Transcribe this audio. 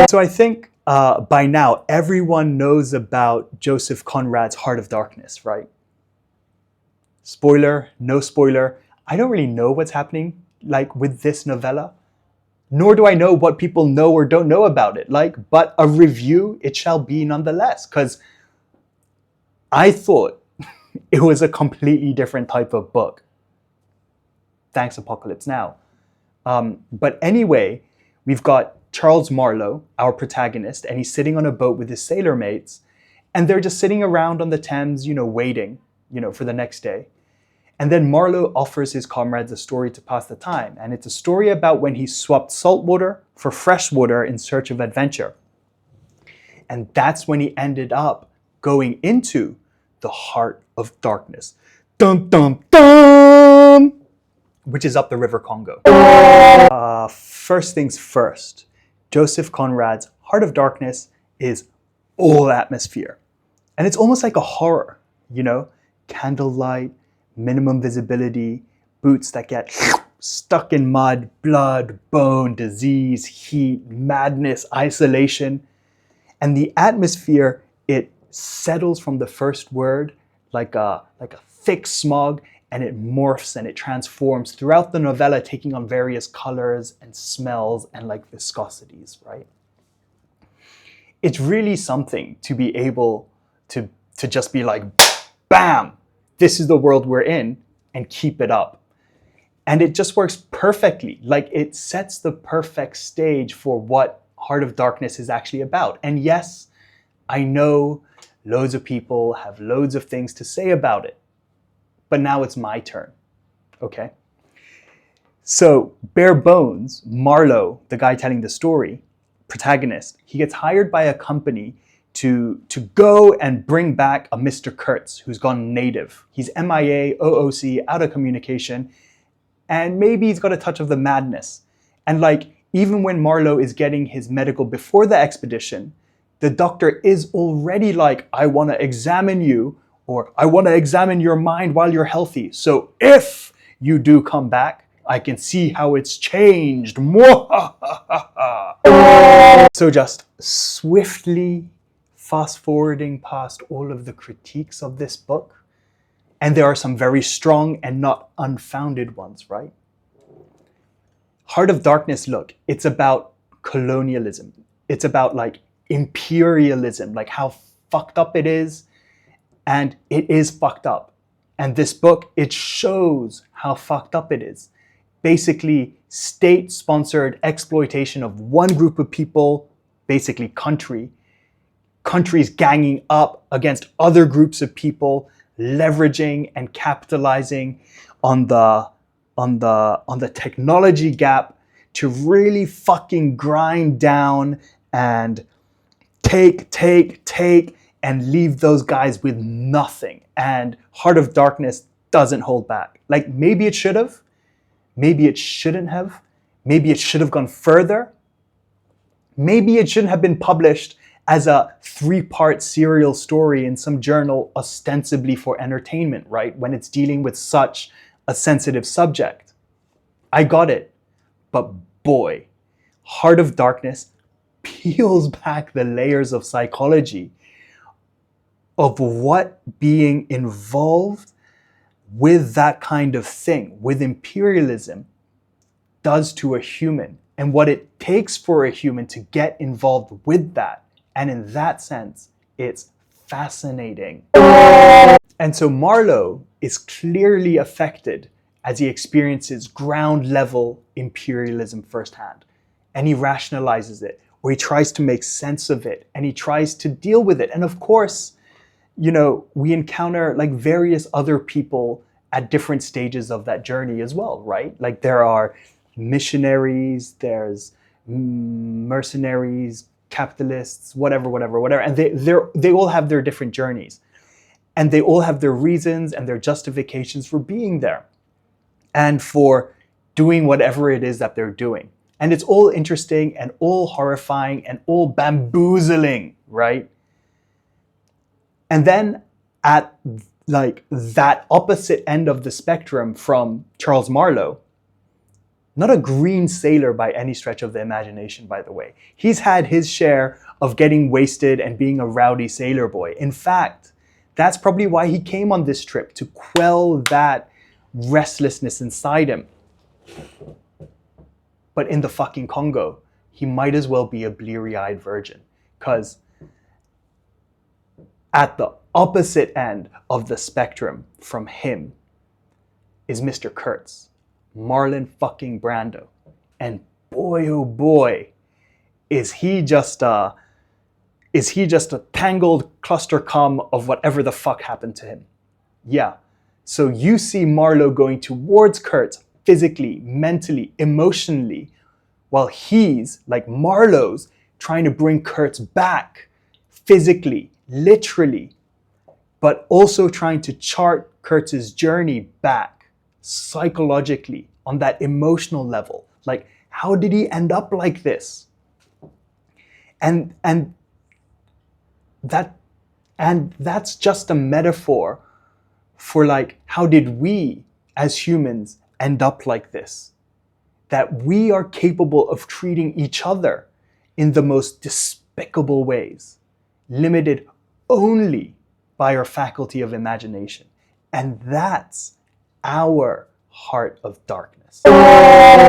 So I think by now everyone knows about Joseph Conrad's Heart of Darkness, right? Spoiler, no spoiler. I don't really know what's happening like with this novella, nor do I know what people know or don't know about it. But a review it shall be nonetheless, because I thought it was a completely different type of book. Thanks, Apocalypse Now. But anyway, we've got Charles Marlow, our protagonist, and he's sitting on a boat with his sailor mates, and they're just sitting around on the Thames, waiting, for the next day. And then Marlow offers his comrades a story to pass the time, and it's a story about when he swapped salt water for fresh water in search of adventure. And that's when he ended up going into the Heart of Darkness. Dum, dum, dum! Which is up the River Congo. First things first, Joseph Conrad's Heart of Darkness is all atmosphere. And it's almost like a horror, candlelight, minimum visibility, boots that get stuck in mud, blood, bone, disease, heat, madness, isolation. And the atmosphere, it settles from the first word like a thick smog, and it morphs and it transforms throughout the novella, taking on various colors and smells and viscosities, right? It's really something to be able to just be like, bam, this is the world we're in, and keep it up. And it just works perfectly. It sets the perfect stage for what Heart of Darkness is actually about. And yes, I know loads of people have loads of things to say about it. But now it's my turn, okay? So, bare bones, Marlow, the guy telling the story, protagonist, he gets hired by a company to go and bring back a Mr. Kurtz who's gone native. He's MIA, OOC, out of communication, and maybe he's got a touch of the madness. And even when Marlow is getting his medical before the expedition, the doctor is already like, I want to examine you, or I want to examine your mind while you're healthy. So if you do come back, I can see how it's changed. So just swiftly fast forwarding past all of the critiques of this book, and there are some very strong and not unfounded ones, right? Heart of Darkness, look, it's about colonialism. It's about imperialism, how fucked up it is. And it is fucked up. And this book, it shows how fucked up it is. Basically, state-sponsored exploitation of one group of people, basically countries ganging up against other groups of people, leveraging and capitalizing on the technology gap to really fucking grind down and take, and leave those guys with nothing. And Heart of Darkness doesn't hold back. Maybe it should have. Maybe it shouldn't have. Maybe it should have gone further. Maybe it shouldn't have been published as a 3-part serial story in some journal ostensibly for entertainment, right? When it's dealing with such a sensitive subject. I got it. But boy, Heart of Darkness peels back the layers of psychology of what being involved with that kind of thing, with imperialism, does to a human, and what it takes for a human to get involved with that. And in that sense, it's fascinating. And so Marlow is clearly affected as he experiences ground level imperialism firsthand. And he rationalizes it, or he tries to make sense of it, and he tries to deal with it. And of course, we encounter various other people at different stages of that journey as well, right? There are missionaries, there's mercenaries, capitalists, whatever. And they all have their different journeys. And they all have their reasons and their justifications for being there and for doing whatever it is that they're doing. And it's all interesting and all horrifying and all bamboozling, right? And then at that opposite end of the spectrum from Charles Marlow, Not a green sailor by any stretch of the imagination, by the way. He's had his share of getting wasted and being a rowdy sailor boy. In fact, that's probably why he came on this trip, to quell that restlessness inside him. But in the fucking Congo, he might as well be a bleary-eyed virgin, because at the opposite end of the spectrum from him is Mr. Kurtz, Marlon fucking Brando. And boy, oh boy, is he just a tangled cluster cum of whatever the fuck happened to him. Yeah. So you see Marlow going towards Kurtz physically, mentally, emotionally, while he's, like Marlow's, trying to bring Kurtz back physically, literally, but also trying to chart Kurtz's journey back psychologically on that emotional level. Like, how did he end up like this? And that's just a metaphor for, like, how did we as humans end up like this? That we are capable of treating each other in the most despicable ways, limited only by our faculty of imagination. And that's our heart of darkness.